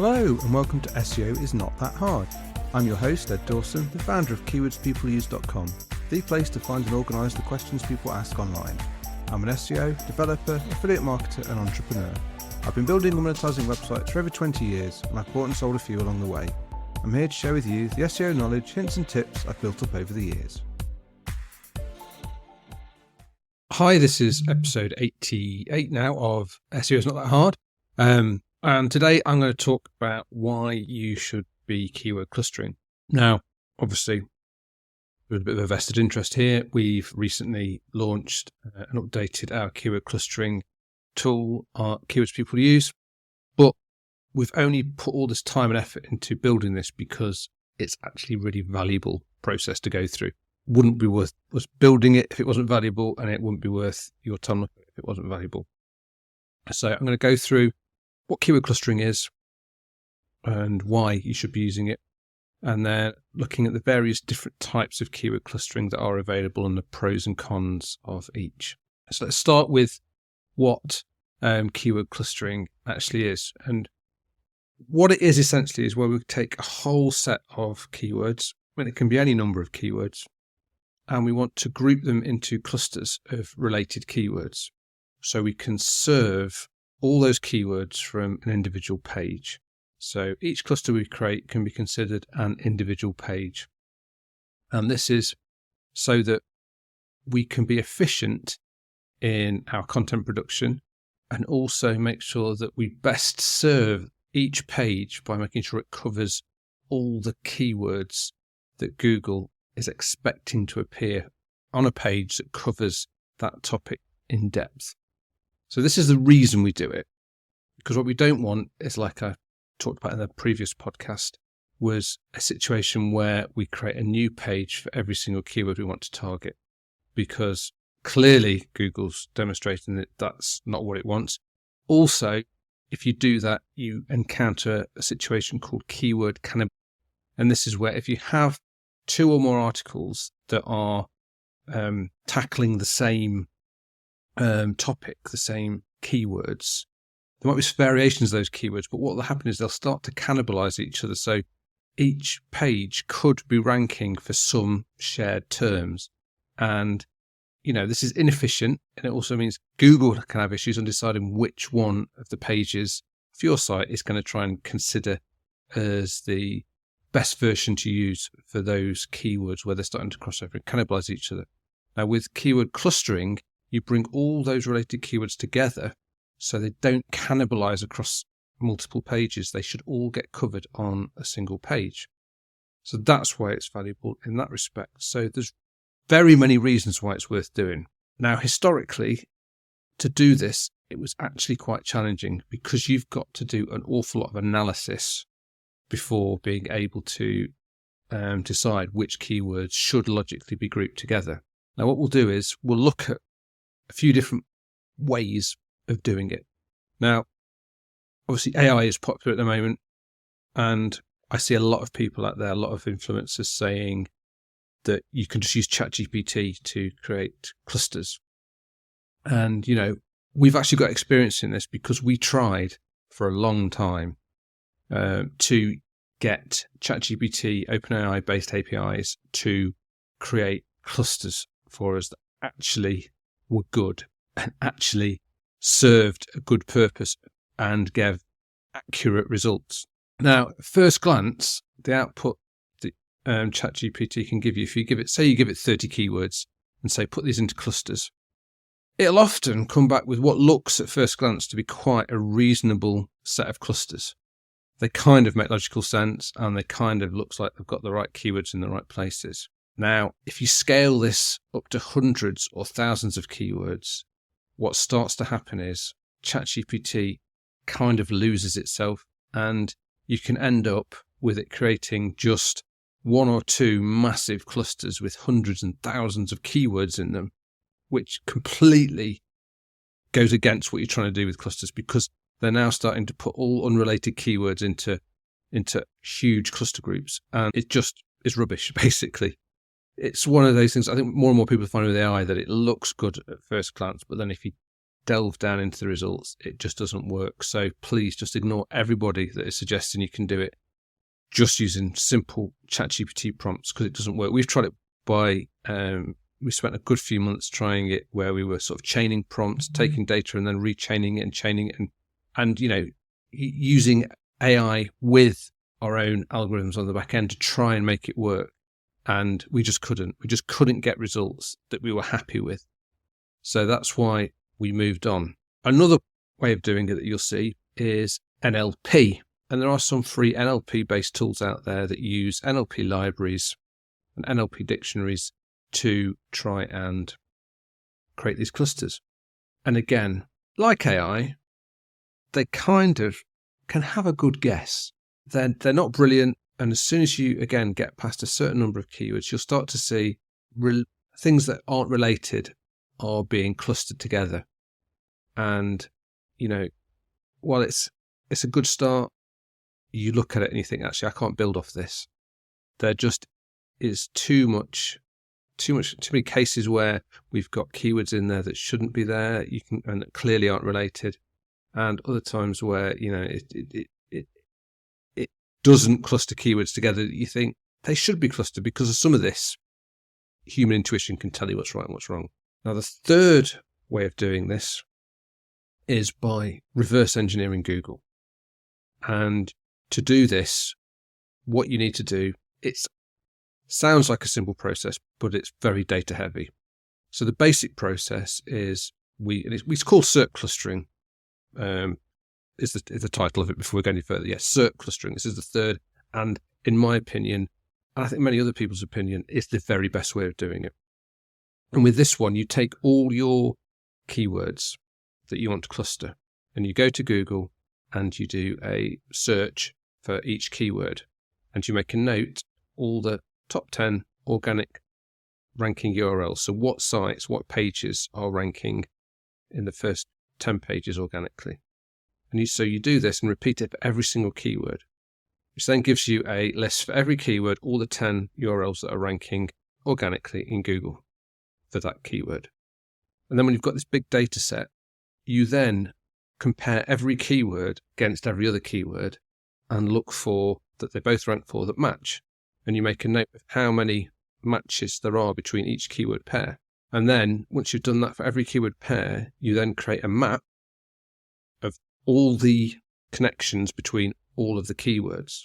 Hello and welcome to SEO is Not That Hard. I'm your host, Ed Dawson, the founder of keywordspeopleuse.com, the place to find and organise the questions people ask online. I'm an SEO, developer, affiliate marketer and entrepreneur. I've been building and monetising websites for over 20 years and I've bought and sold a few along the way. I'm here to share with you the SEO knowledge, hints and tips I've built up over the years. Hi, this is episode 88 now of SEO is Not That Hard. And today I'm going to talk about why you should be keyword clustering. Now, obviously, there's a bit of a vested interest here. We've recently launched and updated our keyword clustering tool, our Keywords People Use, but we've only put all this time and effort into building this because it's actually a really valuable process to go through. Wouldn't be worth us building it if it wasn't valuable, and it wouldn't be worth your time if it wasn't valuable. So I'm going to go through what keyword clustering is and why you should be using it, and then looking at the various different types of keyword clustering that are available and the pros and cons of each. So let's start with what keyword clustering actually is. And what it is essentially is where we take a whole set of keywords, when it can be any number of keywords, and we want to group them into clusters of related keywords so we can serve all those keywords from an individual page. So each cluster we create can be considered an individual page. And this is so that we can be efficient in our content production and also make sure that we best serve each page by making sure it covers all the keywords that Google is expecting to appear on a page that covers that topic in depth. So this is the reason we do it, because what we don't want is, like I talked about in the previous podcast, was a situation where we create a new page for every single keyword we want to target, because clearly Google's demonstrating that that's not what it wants. Also, if you do that, you encounter a situation called keyword cannibalism. And this is where if you have two or more articles that are tackling the same topic, the same keywords, there might be variations of those keywords, but what will happen is they'll start to cannibalize each other. So each page could be ranking for some shared terms. And, you know, this is inefficient. And it also means Google can have issues on deciding which one of the pages of your site is going to try and consider as the best version to use for those keywords where they're starting to cross over and cannibalize each other. Now, with keyword clustering, you bring all those related keywords together so they don't cannibalize across multiple pages. They should all get covered on a single page. So that's why it's valuable in that respect. So there's very many reasons why it's worth doing. Now, historically, to do this, it was actually quite challenging because you've got to do an awful lot of analysis before being able to decide which keywords should logically be grouped together. Now, what we'll do is we'll look at a few different ways of doing it. Now, obviously AI is popular at the moment, and I see a lot of people out there, a lot of influencers saying that you can just use ChatGPT to create clusters. And, you know, we've actually got experience in this because we tried for a long time to get ChatGPT, OpenAI based APIs to create clusters for us that actually were good and actually served a good purpose and gave accurate results. Now, at first glance, the output that ChatGPT can give you, if you give it, say you give it 30 keywords and say, put these into clusters, it'll often come back with what looks at first glance to be quite a reasonable set of clusters. They kind of make logical sense and they kind of looks like they've got the right keywords in the right places. Now, if you scale this up to hundreds or thousands of keywords, what starts to happen is ChatGPT kind of loses itself, and you can end up with it creating just one or two massive clusters with hundreds and thousands of keywords in them, which completely goes against what you're trying to do with clusters, because they're now starting to put all unrelated keywords into huge cluster groups, and it just is rubbish, basically. It's one of those things, I think more and more people find with AI that it looks good at first glance, but then if you delve down into the results, it just doesn't work. So please just ignore everybody that is suggesting you can do it just using simple ChatGPT prompts, because it doesn't work. We've tried it by, we spent a good few months trying it where we were sort of chaining prompts, taking data and then rechaining it and chaining it and using AI with our own algorithms on the back end to try and make it work. And we just couldn't. We just couldn't get results that we were happy with. So that's why we moved on. Another way of doing it that you'll see is NLP. And there are some free NLP-based tools out there that use NLP libraries and NLP dictionaries to try and create these clusters. And again, like AI, they kind of can have a good guess. They're not brilliant. And as soon as you, again, get past a certain number of keywords, you'll start to see things that aren't related are being clustered together. And, while it's a good start, you look at it and you think, actually, I can't build off this. There just is too many cases where we've got keywords in there that shouldn't be there, and that clearly aren't related, and other times where it doesn't cluster keywords together that you think they should be clustered, because of some of this human intuition can tell you what's right and what's wrong. Now, the third way of doing this is by reverse engineering Google. And to do this, what you need to do, it sounds like a simple process, but it's very data heavy. So the basic process is it's called Werq clustering. Is the title of it before we go any further. Yes, Werq clustering. This is the third, and in my opinion, and I think many other people's opinion, is the very best way of doing it. And with this one, you take all your keywords that you want to cluster, and you go to Google and you do a search for each keyword, and you make a note all the top 10 organic ranking URLs. So what sites, what pages are ranking in the first 10 pages organically. And so you do this and repeat it for every single keyword, which then gives you a list for every keyword, all the 10 URLs that are ranking organically in Google for that keyword. And then when you've got this big data set, you then compare every keyword against every other keyword and look for that they both rank for that match. And you make a note of how many matches there are between each keyword pair. And then once you've done that for every keyword pair, you then create a map of all the connections between all of the keywords.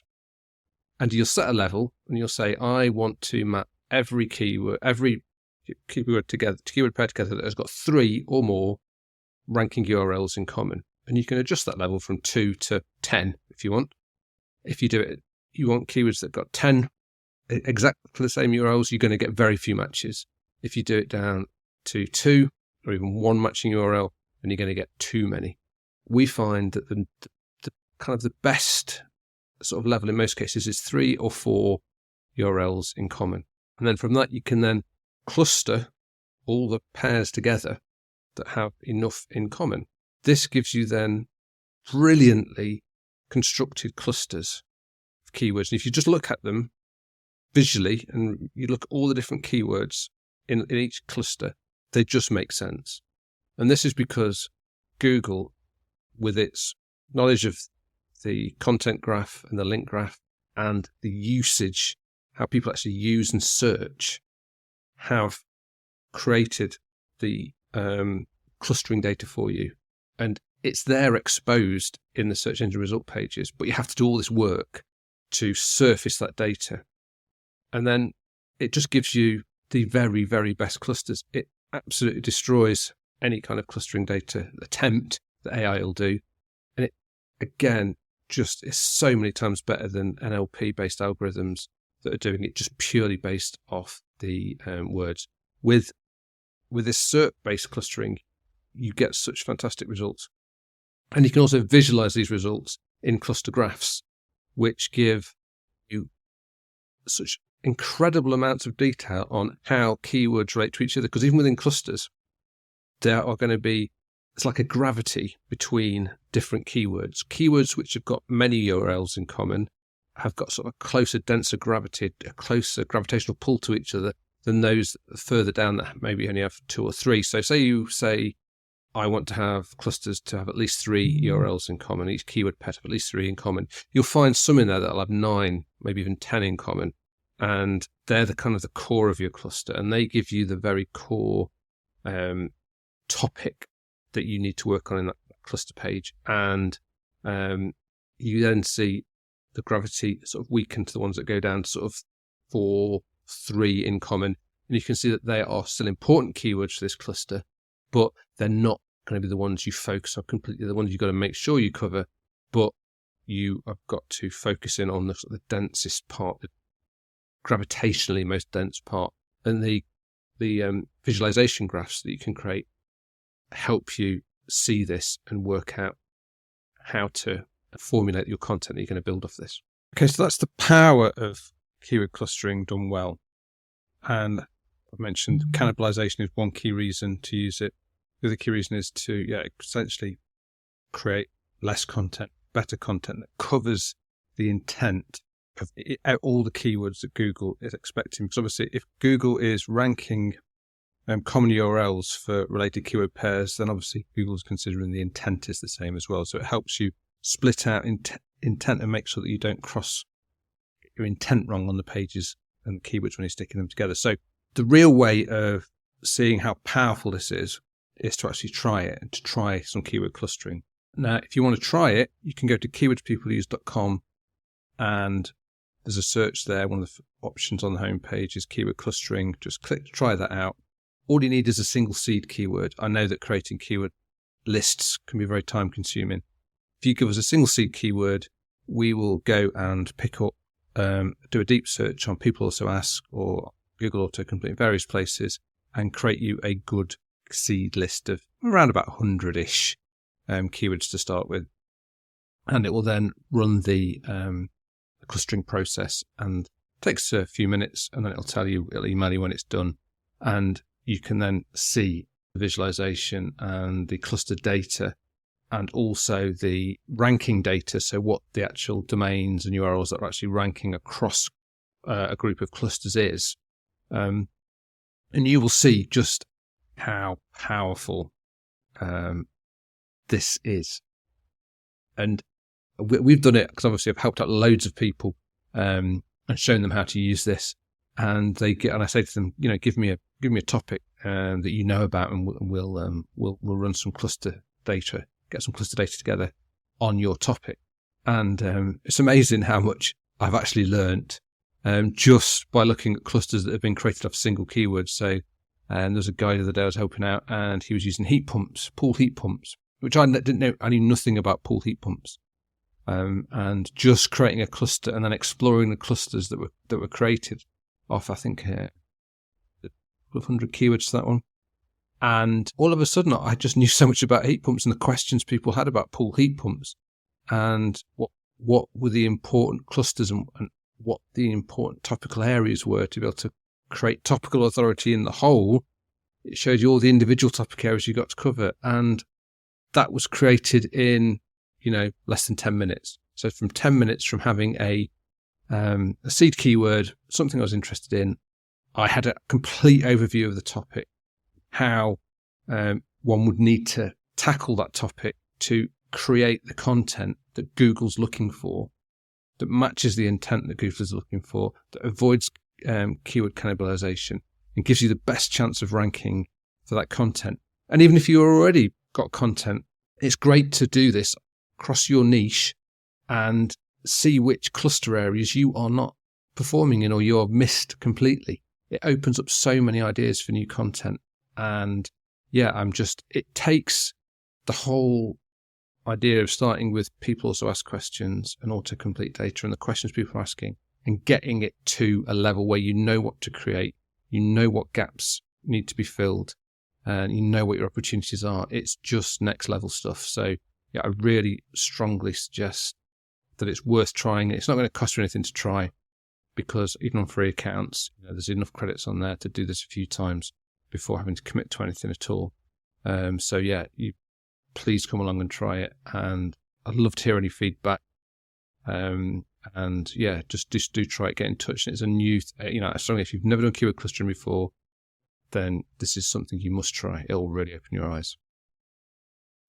And you'll set a level and you'll say, I want to map every keyword together, keyword pair together that has got 3 or more ranking URLs in common. And you can adjust that level from 2 to 10 if you want. If you do it, you want keywords that got 10 exactly the same URLs, you're going to get very few matches. If you do it down to 2 or even 1 matching URL, then you're going to get too many. We find that the kind of the best sort of level in most cases is 3 or 4 URLs in common. And then from that, you can then cluster all the pairs together that have enough in common. This gives you then brilliantly constructed clusters of keywords. And if you just look at them visually and you look at all the different keywords in each cluster, they just make sense. And this is because Google, with its knowledge of the content graph and the link graph and the usage, how people actually use and search, have created the clustering data for you. And it's there exposed in the search engine result pages, but you have to do all this work to surface that data. And then it just gives you the very, very best clusters. It absolutely destroys any kind of clustering data attempt that AI will do. And it, again, just is so many times better than NLP-based algorithms that are doing it just purely based off the words. With this Werq-based clustering, you get such fantastic results. And you can also visualize these results in cluster graphs, which give you such incredible amounts of detail on how keywords relate to each other. Because even within clusters, there are going to be, it's like a gravity between different keywords. Keywords which have got many URLs in common have got sort of a closer, denser gravity, a closer gravitational pull to each other than those further down that maybe only have 2 or 3. So say you say I want to have clusters to have at least 3 URLs in common. Each keyword pet have at least 3 in common. You'll find some in there that'll have 9, maybe even 10 in common. And they're the kind of the core of your cluster, and they give you the very core topic that you need to work on in that cluster page. And you then see the gravity sort of weaken to the ones that go down to sort of 4, 3 in common. And you can see that they are still important keywords for this cluster, but they're not going to be the ones you focus on completely, the ones you've got to make sure you cover, but you have got to focus in on the sort of the densest part, the gravitationally most dense part. And the visualization graphs that you can create help you see this and work out how to formulate your content that you're going to build off this. Okay, so that's the power of keyword clustering done well. And I've mentioned cannibalization is one key reason to use it. The other key reason is to essentially create less content, better content that covers the intent of all the keywords that Google is expecting. Because obviously, if Google is ranking common URLs for related keyword pairs, then obviously Google's considering the intent is the same as well. So it helps you split out intent and make sure that you don't cross your intent wrong on the pages and the keywords when you're sticking them together. So the real way of seeing how powerful this is to actually try it and to try some keyword clustering. Now, if you want to try it, you can go to keywordspeopleuse.com and there's a search there. One of the options on the homepage is keyword clustering. Just click to try that out. All you need is a single seed keyword. I know that creating keyword lists can be very time consuming. If you give us a single seed keyword, we will go and pick up, do a deep search on People Also Ask or Google Autocomplete in various places and create you a good seed list of around about 100-ish keywords to start with. And it will then run the clustering process, and it takes a few minutes, and then it'll email you when it's done. And you can then see the visualization and the cluster data and also the ranking data. So what the actual domains and URLs that are actually ranking across a group of clusters is. And you will see just how powerful this is. And we've done it because obviously I've helped out loads of people and shown them how to use this. And I say to them, give me a topic that you know about, and we'll run some cluster data, get some cluster data together on your topic. And it's amazing how much I've actually learnt just by looking at clusters that have been created off single keywords. So, there's a guy the other day I was helping out, and he was using heat pumps, pool heat pumps, which I didn't know. I knew nothing about pool heat pumps. And just creating a cluster and then exploring the clusters that were created off, I think, 100 keywords to that one. And all of a sudden, I just knew so much about heat pumps and the questions people had about pool heat pumps, and what were the important clusters and what the important topical areas were to be able to create topical authority in the whole. It showed you all the individual topic areas you got to cover, and that was created in less than 10 minutes. So from 10 minutes from having a seed keyword, something I was interested in, I had a complete overview of the topic, how one would need to tackle that topic to create the content that Google's looking for, that matches the intent that Google is looking for, that avoids keyword cannibalization and gives you the best chance of ranking for that content. And even if you already got content, it's great to do this across your niche and see which cluster areas you are not performing in or you're missed completely. It opens up so many ideas for new content. And it takes the whole idea of starting with People Also Ask questions and autocomplete data and the questions people are asking and getting it to a level where you know what to create, you know what gaps need to be filled, and you know what your opportunities are. It's just next level stuff. So I really strongly suggest that it's worth trying. It's not going to cost you anything to try, because even on free accounts, there's enough credits on there to do this a few times before having to commit to anything at all. You please come along and try it, and I'd love to hear any feedback. Just do try it. Get in touch. And it's a new, strongly, if you've never done keyword clustering before, then this is something you must try. It'll really open your eyes.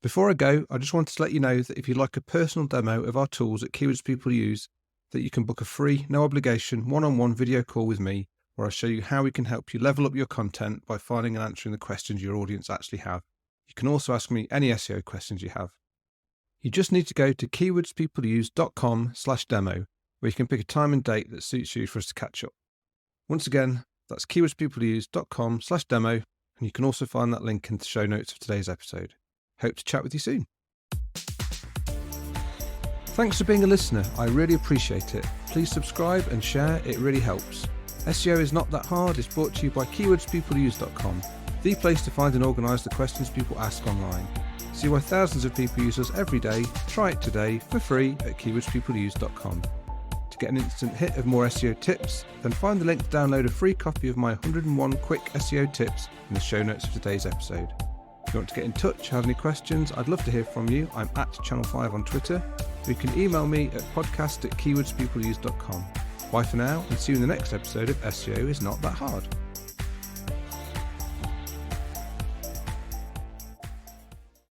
Before I go, I just wanted to let you know that if you'd like a personal demo of our tools at Keywords People Use, that you can book a free, no obligation, one-on-one video call with me, where I'll show you how we can help you level up your content by finding and answering the questions your audience actually have. You can also ask me any SEO questions you have. You just need to go to keywordspeopleuse.com/demo, where you can pick a time and date that suits you for us to catch up. Once again, that's keywordspeopleuse.com/demo, and you can also find that link in the show notes of today's episode. Hope to chat with you soon. Thanks for being a listener. I really appreciate it. Please subscribe and share. It really helps. SEO is not that hard. It's brought to you by keywordspeopleuse.com, the place to find and organise the questions people ask online. See why thousands of people use us every day. Try it today for free at keywordspeopleuse.com. To get an instant hit of more SEO tips, then find the link to download a free copy of my 101 quick SEO tips in the show notes of today's episode. If you want to get in touch, have any questions, I'd love to hear from you. I'm at Channel5 on Twitter. You can email me at podcast@keywordspeopleuse.com. Bye for now, and see you in the next episode of SEO is Not That Hard.